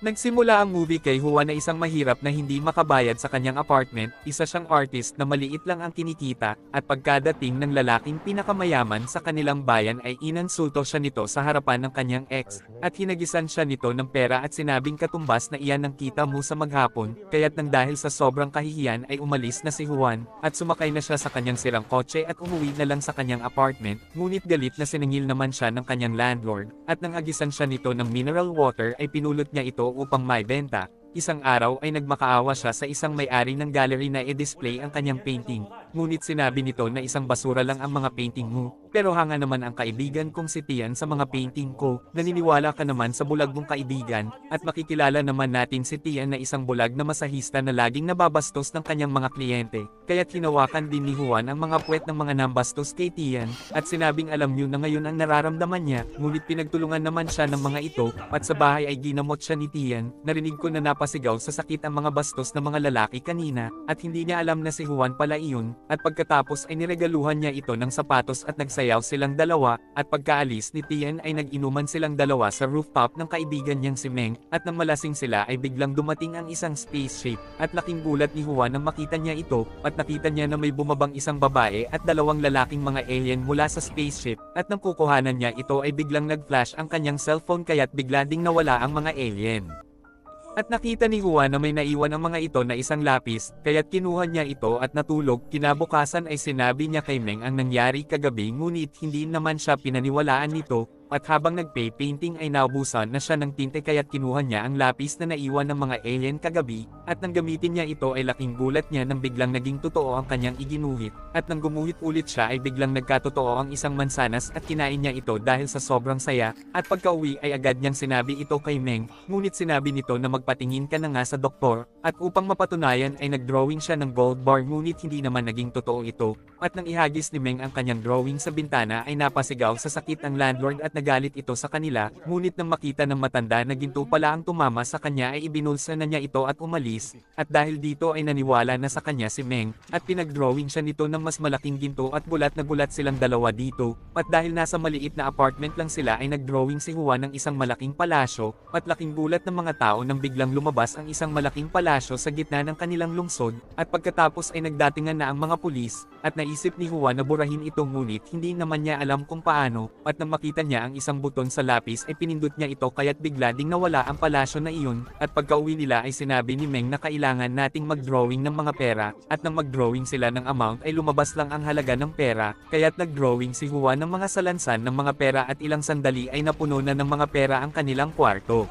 Nagsimula ang movie kay Juan na isang mahirap na hindi makabayad sa kanyang apartment, isa siyang artist na maliit lang ang kinikita, at pagkadating ng lalaking pinakamayaman sa kanilang bayan ay inansulto siya nito sa harapan ng kanyang ex, at hinagisan siya nito ng pera at sinabing katumbas na iyan ang kita mo sa maghapon, kaya't nang dahil sa sobrang kahihiyan ay umalis na si Juan, at sumakay na siya sa kanyang sirang kotse at umuwi na lang sa kanyang apartment, ngunit galit na siningil naman siya ng kanyang landlord, at nang agisan siya nito ng mineral water ay pinulot niya ito upang maibenta. Isang araw ay nagmakaawa siya sa isang may-ari ng gallery na i-display ang kanyang painting, ngunit sinabi nito na isang basura lang ang mga painting mo, pero hanga naman ang kaibigan kong si Tian sa mga painting ko, naniniwala ka naman sa bulag mong kaibigan, at makikilala naman natin si Tian na isang bulag na masahista na laging nababastos ng kanyang mga kliyente, kaya't hinawakan din ni Juan ang mga puwet ng mga nambastos kay Tian, at sinabing alam niyo na ngayon ang nararamdaman niya, ngunit pinagtulungan naman siya ng mga ito, at sa bahay ay ginamot siya ni Tian. Narinig ko na napasigaw sa sakit ang mga bastos na mga lalaki kanina, at hindi niya alam na si Juan pala iyon, at pagkatapos ay niregaluhan niya ito ng sapatos at nagsayaw silang dalawa, at pagkaalis ni Tian ay nag-inuman silang dalawa sa rooftop ng kaibigan niyang si Meng, at nang malasing sila ay biglang dumating ang isang spaceship, at laking gulat ni Juan nang makita niya ito, at nakita niya na may bumabang isang babae at dalawang lalaking mga alien mula sa spaceship, at nang kukuhanan niya ito ay biglang nag-flash ang kanyang cellphone kaya't bigla ding nawala ang mga alien. At nakita ni Juan na may naiwan ang mga ito na isang lapis, kaya't kinuha niya ito at natulog. Kinabukasan ay sinabi niya kay Meng ang nangyari kagabi ngunit hindi naman siya pinaniwalaan nito, at habang nagpe-painting ay naubusan na siya ng tinte kaya't kinuha niya ang lapis na naiwan ng mga alien kagabi, at nang gamitin niya ito ay laking gulat niya nang biglang naging totoo ang kanyang iginuhit, at nang gumuhit ulit siya ay biglang nagkatotoo ang isang mansanas at kinain niya ito dahil sa sobrang saya, at pagka-uwi ay agad niyang sinabi ito kay Meng, ngunit sinabi nito na magpatingin ka na nga sa doktor, at upang mapatunayan ay nag-drawing siya ng gold bar ngunit hindi naman naging totoo ito, at nang ihagis ni Meng ang kanyang drawing sa bintana ay napasigaw sa sakit ang landlord at nagalit ito sa kanila, ngunit nang makita ng matanda na ginto pala ang tumama sa kanya ay ibinulsa na niya ito at umalis, at dahil dito ay naniwala na sa kanya si Meng, at pinag-drawing siya nito ng mas malaking ginto at gulat na gulat silang dalawa dito, at dahil nasa maliit na apartment lang sila ay nag-drawing si Juan ng isang malaking palasyo, at laking gulat ng mga tao nang biglang lumabas ang isang malaking palasyo sa gitna ng kanilang lungsod, at pagkatapos ay nagdatingan na ang mga pulis, at naisip ni Juan na burahin ito ngunit hindi naman niya alam kung paano, at nang makita niya ang isang buton sa lapis ay pinindot niya ito kaya't bigla ding nawala ang palasyo na iyon, at pagka-uwi nila ay sinabi ni Meng na kailangan nating mag-drawing ng mga pera, at nang mag-drawing sila ng amount ay lumabas lang ang halaga ng pera, kaya't nag-drawing si Juan ng mga salansan ng mga pera at ilang sandali ay napuno na ng mga pera ang kanilang kwarto.